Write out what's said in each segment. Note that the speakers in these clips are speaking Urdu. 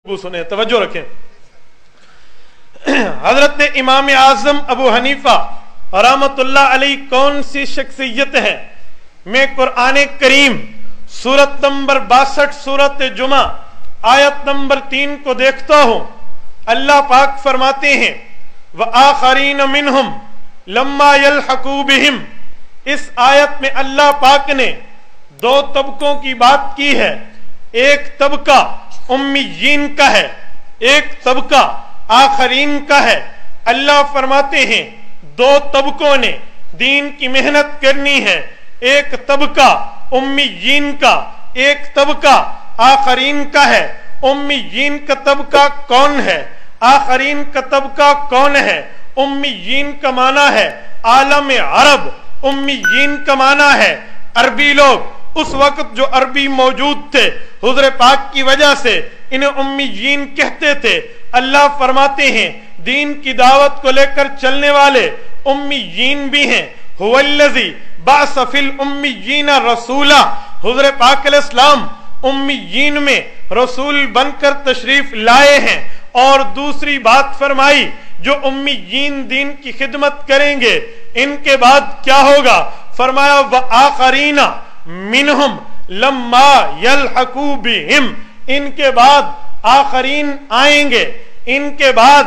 سنیں، توجہ رکھیں۔ حضرت امام اعظم ابوحنیفہ رحمۃ اللہ علیہ کون سی شخصیت ہے؟ میں قرآن کریم سورت نمبر 62 سورت جمعہ آیت نمبر 3 کو دیکھتا ہوں۔ اللہ پاک فرماتے ہیں وَآخَرِينَ مِنْهُمْ لَمَّا يَلْحَقُوا بِهِمْ۔ اس آیت میں اللہ پاک نے دو طبقوں کی بات کی ہے، ایک طبقہ امیین کا ہے، ایک طبقہ آخرین کا ہے۔ اللہ فرماتے ہیں دو طبقوں نے دین کی محنت کرنی ہے، ایک طبقہ امیین کا، ایک طبقہ آخرین کا ہے۔ امیین کا طبقہ کون ہے؟ آخرین کا طبقہ کون ہے؟ امیین کا معنی ہے عالم عرب، امیین کا معنی ہے عربی لوگ۔ اس وقت جو عربی موجود تھے حضور پاک کی وجہ سے انہیں امیین کہتے تھے۔ اللہ فرماتے ہیں دین کی دعوت کو لے کر چلنے والے امیین بھی ہیں۔ هو الذی بعث فی الامیین رسولا، حضور پاک علیہ السلام امیین میں رسول بن کر تشریف لائے ہیں۔ اور دوسری بات فرمائی جو امیین دین کی خدمت کریں گے ان کے بعد کیا ہوگا؟ فرمایا وآخرین منہم لما یلحقوا بہم، ان کے بعد آخرین آئیں گے، ان کے بعد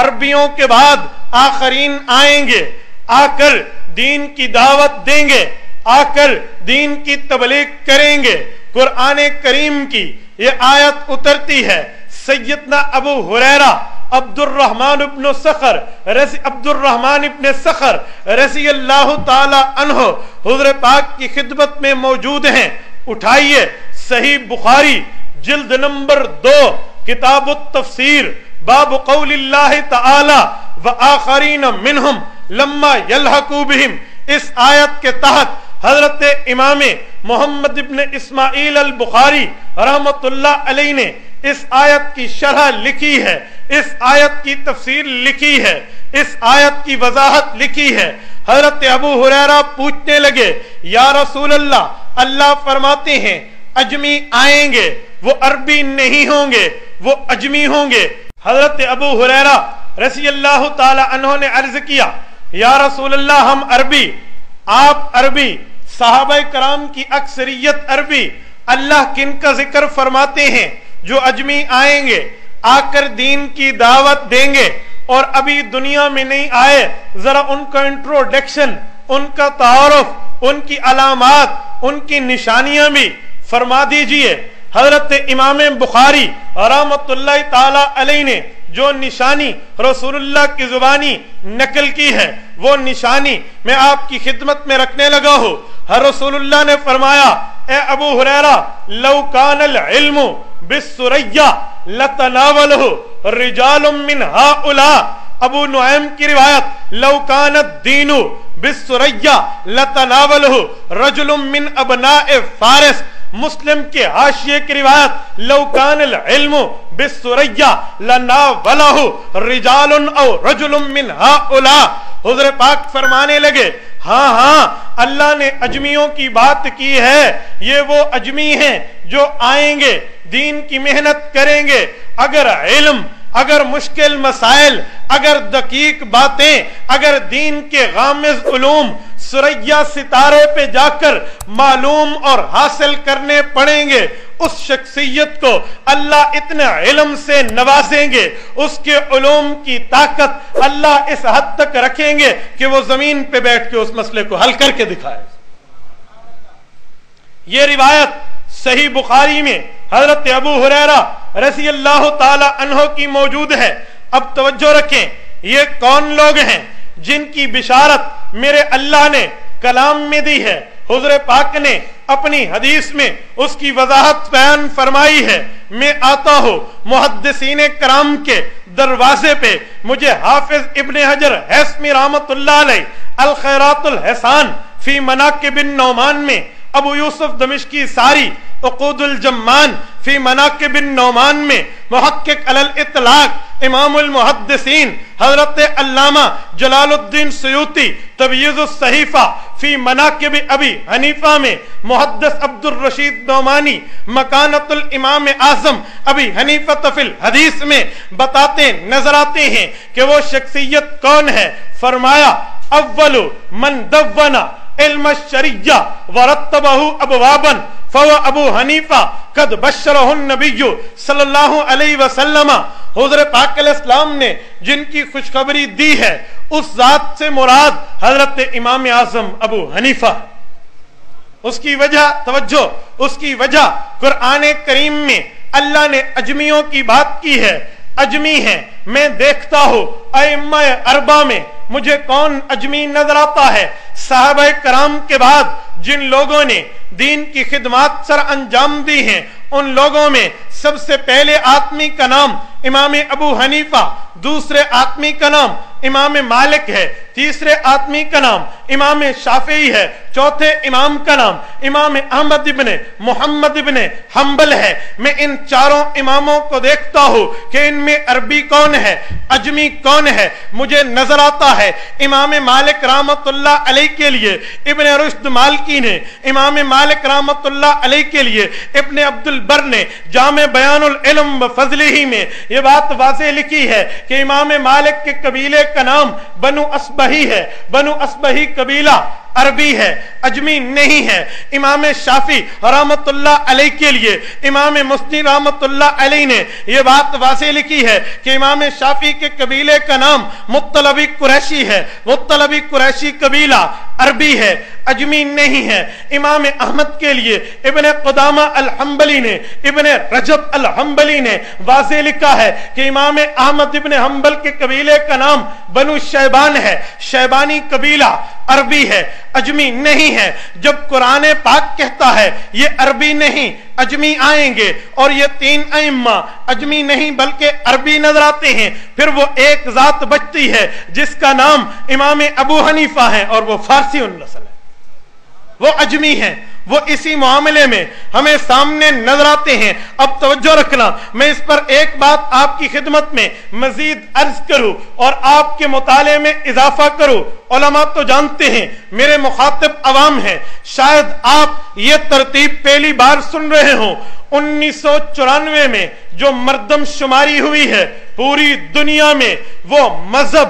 عربیوں کے بعد آخرین آئیں گے، آ کر دین کی دعوت دیں گے، آ کر دین کی تبلیغ کریں گے۔ قرآن کریم کی یہ آیت اترتی ہے، سیدنا ابو ہریرہ عبدالرحمن ابن سخر رضی اللہ تعالی عنہ حضور پاک کی خدمت میں موجود ہیں۔ اٹھائیے صحیح بخاری جلد نمبر 2 کتاب التفسیر باب قول اللہ تعالی وآخرین منہم لما یلحقوا بہم۔ اس آیت کے تحت حضرت امام محمد ابن اسماعیل البخاری رحمۃ اللہ علیہ نے اس آیت کی شرح لکھی ہے، اس آیت کی تفسیر لکھی ہے، اس آیت کی وضاحت لکھی ہے۔ حضرت ابو ہریرہ پوچھنے لگے یا رسول اللہ، اللہ فرماتے ہیں اجمی آئیں گے، وہ عربی نہیں ہوں گے، وہ اجمی ہوں گے۔ حضرت ابو ہریرہ رضی اللہ تعالی عنہ نے عرض کیا یا رسول اللہ ہم عربی، آپ عربی، صحابہ کرام کی اکثریت عربی، اللہ کن کا ذکر فرماتے ہیں؟ جو اجمی آئیں گے، آ کر دین کی دعوت دیں گے اور ابھی دنیا میں نہیں آئے، ذرا ان کا انٹروڈکشن، ان کا تعارف، ان کی علامات، ان کی نشانیاں بھی فرما دیجئے۔ حضرت امام بخاری رحمۃ اللہ تعالی علیہ نے جو نشانی رسول اللہ کی زبانی نقل کی ہے وہ نشانی میں آپ کی خدمت میں رکھنے لگا ہوں۔ رسول اللہ نے فرمایا اے ابو ہریرہ لو کان العلم بالثریا لتناولہ رجال من ہؤلاء، ابو نعیم کی روایت لو کان الدین بالثریا لتناولہ رجل من ابناء فارس، مسلم کے حاشیے کی روایت لو کان العلم بالثریا لناولہ رجال او رجل من ہؤلاء۔ حضور پاک فرمانے لگے ہاں ہاں اللہ نے اجمیوں کی بات کی ہے، یہ وہ اجمی ہیں جو آئیں گے، دین کی محنت کریں گے۔ اگر علم، اگر مشکل مسائل، اگر دقیق باتیں، اگر دین کے غامض علوم سریا ستارے پہ جا کر معلوم اور حاصل کرنے پڑیں گے، اس شخصیت کو اللہ اتنے علم سے نوازیں گے، اس کے علوم کی طاقت اللہ اس حد تک رکھیں گے کہ وہ زمین پہ بیٹھ کے اس مسئلے کو حل کر کے دکھائے۔ یہ روایت صحیح بخاری میں حضرت ابو ہریرہ رضی اللہ تعالی عنہ کی موجود ہے۔ اب توجہ رکھیں، یہ کون لوگ ہیں جن کی بشارت میرے اللہ نے کلام میں دی ہے؟ حضور پاک نے اپنی حدیث میں اس کی وضاحت بیان فرمائی ہے۔ میں آتا ہوں محدثین کرام کے دروازے پہ، مجھے حافظ ابن حجر ہیثمی رحمۃ اللہ علیہ الخیرات الحسان فی مناقب النعمان میں، ابو یوسف دمشقی ساری عقود الجمان فی مناقب النعمان میں، محقق علی الاطلاق امام المحدثین حضرت علامہ جلال الدین سیوطی تبییض الصحیفہ فی مناقب ابی حنیفہ میں محدث عبدالرشید نعمانی مکانت الامام اعظم ابی حنیفہ فی الحدیث میں بتاتے نظر آتے ہیں کہ وہ شخصیت کون ہے. فرمایا اول من دون علم الشریعہ ورتبہ ابوابا فهو ابو حنیفہ قد بشرہ النبی صلی اللہ علیہ وسلم. حضرت پاک علیہ السلام نے جن کی خوشخبری دی ہے اس ذات سے مراد حضرت امام اعظم ابو حنیفہ. اس کی وجہ توجہ، اس کی وجہ قرآن کریم میں اللہ نے اجمیوں کی بات کی ہے. اجمی ہیں، میں دیکھتا ہوں آئمہ اربعہ میں مجھے کون اجمی نظر آتا ہے؟ صحابہ کرام کے بعد جن لوگوں نے دین کی خدمات سر انجام دی ہیں ان لوگوں میں سب سے پہلے آدمی کا نام امام ابو حنیفہ، دوسرے آدمی کا نام امام مالک ہے، تیسرے آدمی کا نام امام شافعی ہے، چوتھے امام کا نام امام احمد ابن محمد ابن حنبل ہے. میں ان چاروں اماموں کو دیکھتا ہوں کہ ان میں عربی کون ہے، اجمی کون ہے. مجھے نظر آتا ہے امام مالک رحمت اللہ علیہ کے لیے ابن رشد مالکی نے، امام مالک رحمت اللہ علیہ کے لیے ابن عبد البر نے جامع بیان العلم و فضلہ میں یہ بات واضح لکھی ہے کہ امام مالک کے قبیلے کا نام بنو اصبہی ہے. بنو اصبہی قبیلہ عربی ہے، اجمی نہیں ہے. امام شافعی رحمت اللہ علیہ کے لیے امام مسنی رحمت اللہ علیہ نے یہ بات واضح لکھی ہے کہ امام شافعی کے قبیلے کا نام مطلبی قریشی ہے. مطلبی قریشی قبیلہ عربی ہے، اجمی نہیں ہے. امام احمد کے لیے ابن قدامہ الحنبلی نے، ابن رجب الحنبلی نے واضح لکھا ہے کہ امام احمد ابن حنبل کے قبیلے کا نام بنو شیبان ہے. شیبانی قبیلہ عربی ہے، اجمی نہیں ہے. جب قرآن پاک کہتا ہے یہ عربی نہیں اجمی آئیں گے اور یہ تین ائمہ اجمی نہیں بلکہ عربی نظر آتے ہیں، پھر وہ ایک ذات بچتی ہے جس کا نام امام ابو حنیفہ ہے اور وہ فارسی النسل ہے. وہ اجمی ہیں، وہ اسی معاملے میں ہمیں سامنے نظر آتے ہیں. اب توجہ رکھنا، میں اس پر ایک بات آپ کی خدمت میں مزید عرض کروں اور آپ کے مطالعے میں اضافہ کروں. علماء تو جانتے ہیں، میرے مخاطب عوام ہیں، شاید آپ یہ ترتیب پہلی بار سن رہے ہوں. 1994 میں جو مردم شماری ہوئی ہے پوری دنیا میں وہ مذہب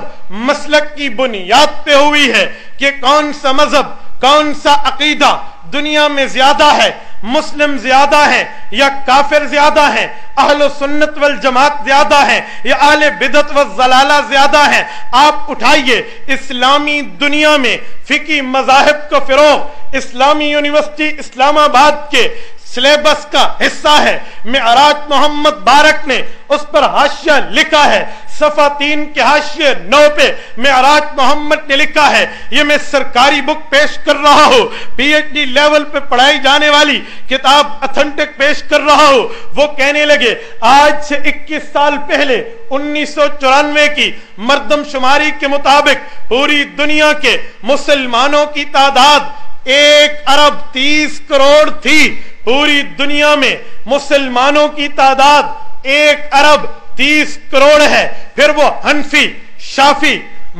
مسلک کی بنیاد پہ ہوئی ہے کہ کون سا مذہب، کون سا عقیدہ دنیا میں زیادہ ہے، مسلم زیادہ ہیں یا کافر زیادہ ہیں، اہل سنت والجماعت زیادہ ہیں یا اہل بدعت والضلالہ زیادہ ہیں. آپ اٹھائیے اسلامی دنیا میں فقہی مذاہب کا فروغ اسلامی یونیورسٹی اسلام آباد کے سلیبس کا حصہ ہے. معراج محمد بارک نے اس پر حاشیہ لکھا ہے، صفحہ 3 کے حاشیے 9 پہ معراج محمد نے لکھا ہے. یہ میں سرکاری بک پیش کر رہا ہوں، پی ایچ ڈی لیول پہ پڑھائی جانے والی کتاب اتھنٹک پیش کر رہا ہوں. وہ کہنے لگے آج سے 21 سال پہلے 1994 کی مردم شماری کے مطابق پوری دنیا کے مسلمانوں کی تعداد 1.30 کروڑ تھی. پوری دنیا میں مسلمانوں کی تعداد 1.30 کروڑ ہے. پھر وہ حنفی، شافی،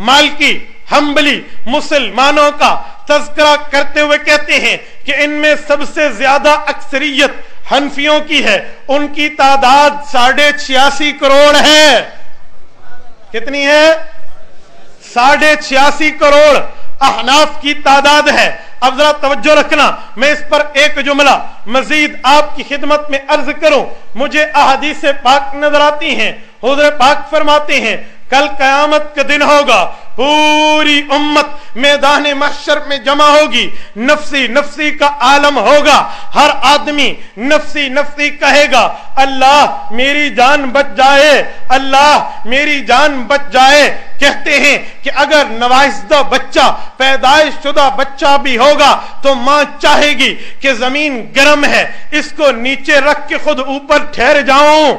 مالکی، حنبلی مسلمانوں کا تذکرہ کرتے ہوئے کہتے ہیں کہ ان میں سب سے زیادہ اکثریت حنفیوں کی ہے، ان کی تعداد 86.5 کروڑ ہے. کتنی ہے؟ 86.5 کروڑ. احناف کی تعداد ہے. اب ذرا توجہ رکھنا، میں اس پر ایک جملہ مزید آپ کی خدمت میں عرض کروں. مجھے احادیث پاک نظر آتی ہیں، حضرت پاک فرماتے ہیں کل قیامت کا دن ہوگا، پوری امت میدان محشر میں جمع ہوگی، نفسی نفسی کا عالم ہوگا، ہر آدمی نفسی نفسی کہے گا اللہ میری جان بچ جائے، اللہ میری جان بچ جائے. کہتے ہیں کہ اگر نوازدہ بچہ، پیدائش شدہ بچہ بھی ہوگا تو ماں چاہے گی کہ زمین گرم ہے، اس کو نیچے رکھ کے خود اوپر ٹھہر جاؤں.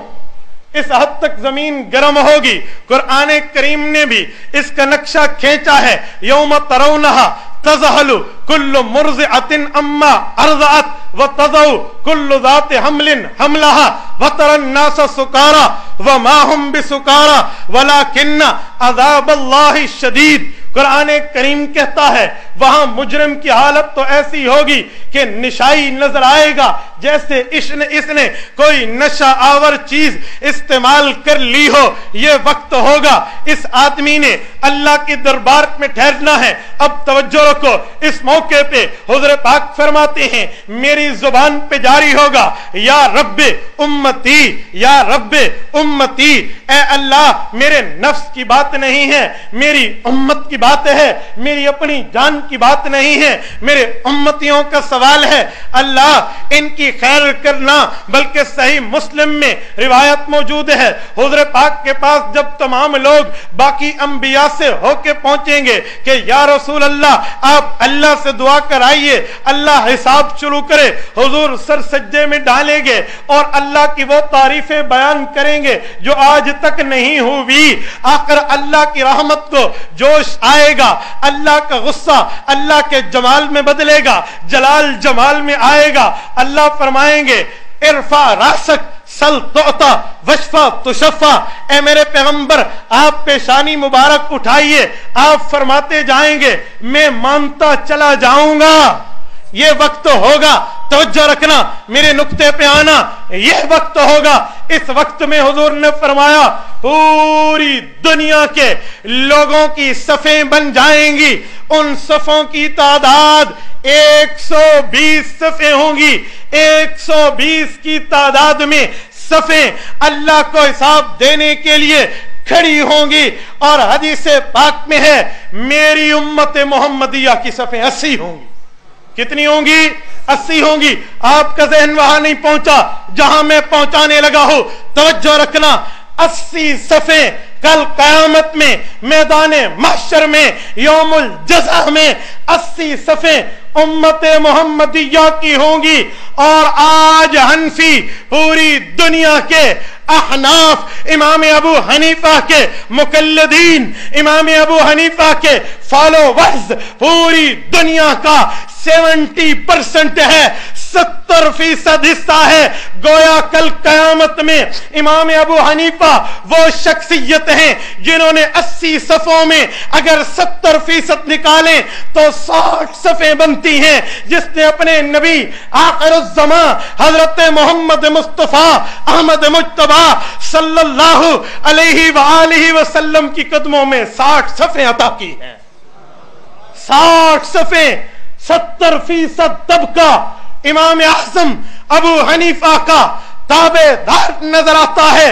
اس حد تک زمین گرم ہوگی. قرآن کریم نے بھی اس کا نقشہ کھینچا ہے. یوم ترونہا تذہل کل مرضعۃ اما ارضعت وتضع کل ذات حمل حملہا وتری الناس سکارى وما هم بسکارى ولکن عذاب اللہ شدید. قرآن کریم کہتا ہے وہاں مجرم کی حالت تو ایسی ہوگی کہ نشائی نظر آئے گا جیسے اس نے کوئی نشہ آور چیز استعمال کر لی ہو. یہ وقت ہوگا اس آدمی نے اللہ کے دربار میں ٹھہرنا ہے. اب توجہ رکھو, اس موقع پہ حضور پاک فرماتے ہیں میری زبان پہ جاری ہوگا یا رب امتی یا رب امتی. اے اللہ میرے نفس کی بات نہیں ہے, میری امت کی بات ہے, میری اپنی جان کی بات نہیں ہے, میرے امتیوں کا سوال ہے. اللہ ان کی خیر کرنا. بلکہ صحیح مسلم میں روایت موجود ہے حضور پاک کے پاس جب تمام لوگ باقی انبیاء سے ہو کے پہنچیں گے کہ یا رسول اللہ آپ اللہ سے دعا کرائیے, اللہ حساب شروع کرے. حضور سر سجدے میں ڈالیں گے اور اللہ کی وہ تعریفیں بیان کریں گے جو آج تک نہیں ہوئی. آخر اللہ کی رحمت کو جوش آئے گا, اللہ کا غصہ اللہ کے جمال میں بدلے گا, جلال جمال میں آئے گا. اللہ فرمائیں گے ارفع راسک سل تعطا وشفا تشفا. اے میرے پیغمبر آپ پیشانی مبارک اٹھائیے, آپ فرماتے جائیں گے میں مانتا چلا جاؤں گا. یہ وقت ہوگا, توجہ رکھنا, میرے نقطے پہ آنا. یہ وقت ہوگا, اس وقت میں حضور نے فرمایا پوری دنیا کے لوگوں کی صفیں بن جائیں گی. ان صفوں کی تعداد 120 صفیں ہوں گی. 120 کی تعداد میں صفیں اللہ کو حساب دینے کے لیے کھڑی ہوں گی. اور حدیث پاک میں ہے میری امت محمدیہ کی صفیں 80 ہوں گی. کتنی ہوں گی؟ 80 ہوں گی. آپ کا ذہن وہاں نہیں پہنچا جہاں میں پہنچانے لگا ہوں. توجہ رکھنا, 80 صفیں کل قیامت میں میدان محشر میں یوم الجزا میں 80 صفیں امت محمدیہ کی ہوں گی. اور آج حنفی پوری دنیا کے احناف, امام ابو حنیفہ کے مقلدین, امام ابو حنیفہ کے فالوورز پوری دنیا کا 70% ہے, 70% حصہ ہے. گویا کل قیامت میں امام ابو حنیفہ وہ شخصیت ہیں جنہوں نے 80 صفوں میں اگر 70% نکالیں تو 60 صفیں بنتی ہیں. جس نے اپنے نبی آخر الزمان حضرت محمد مصطفیٰ احمد مجتبی صلی اللہ علیہ وآلہ وسلم کی قدموں میں 60 صفیں عطا کی ہیں. 60 صفیں, 70% طبقہ امام اعظم ابو حنیفہ کا تابع دار نظر آتا ہے.